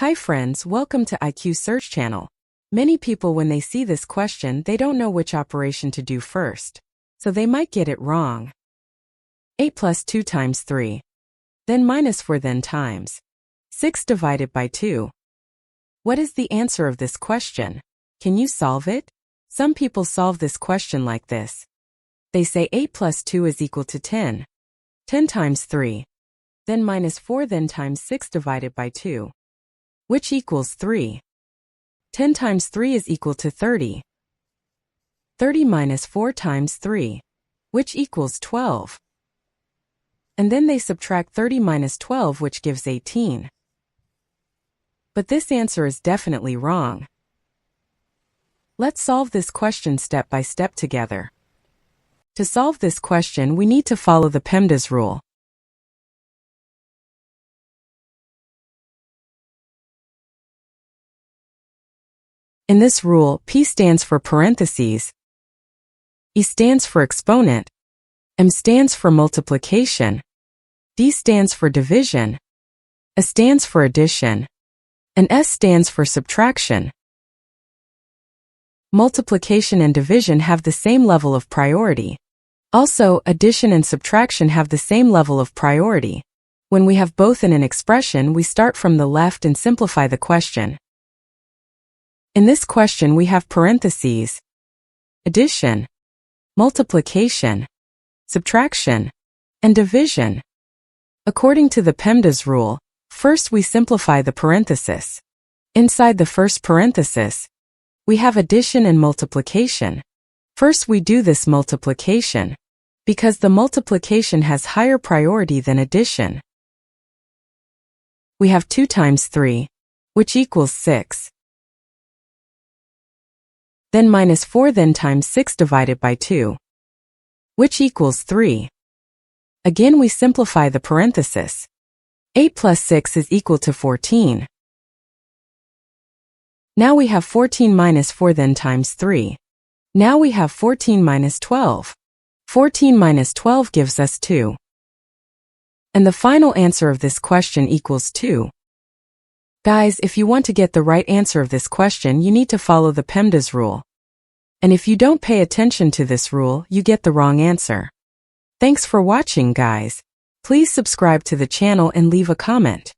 Hi friends, welcome to IQ Search Channel. Many people when they see this question, they don't know which operation to do first. So they might get it wrong. 8 plus 2 times 3. Then minus 4 then times 6 divided by 2. What is the answer of this question? Can you solve it? Some people solve this question like this. They say 8 plus 2 is equal to 10. 10 times 3. Then minus 4 then times 6 divided by 2. Which equals 3. 10 times 3 is equal to 30. 30 minus 4 times 3. Which equals 12. And then they subtract 30 minus 12, which gives 18. But this answer is definitely wrong. Let's solve this question step by step together. To solve this question, we need to follow the PEMDAS rule. In this rule, P stands for parentheses, E stands for exponent, M stands for multiplication, D stands for division, A stands for addition, and S stands for subtraction. Multiplication and division have the same level of priority. Also, addition and subtraction have the same level of priority. When we have both in an expression, we start from the left and simplify the question. In this question we have parentheses, addition, multiplication, subtraction, and division. According to the PEMDAS rule, first we simplify the parenthesis. Inside the first parenthesis, we have addition and multiplication. First we do this multiplication, because the multiplication has higher priority than addition. We have 2 times 3, which equals 6. Then minus 4 then times 6 divided by 2, which equals 3. Again we simplify the parenthesis. 8 plus 6 is equal to 14. Now we have 14 minus 4 then times 3. Now we have 14 minus 12. 14 minus 12 gives us 2. And the final answer of this question equals 2. Guys, if you want to get the right answer of this question, you need to follow the PEMDAS rule. And if you don't pay attention to this rule, you get the wrong answer. Thanks for watching, guys. Please subscribe to the channel and leave a comment.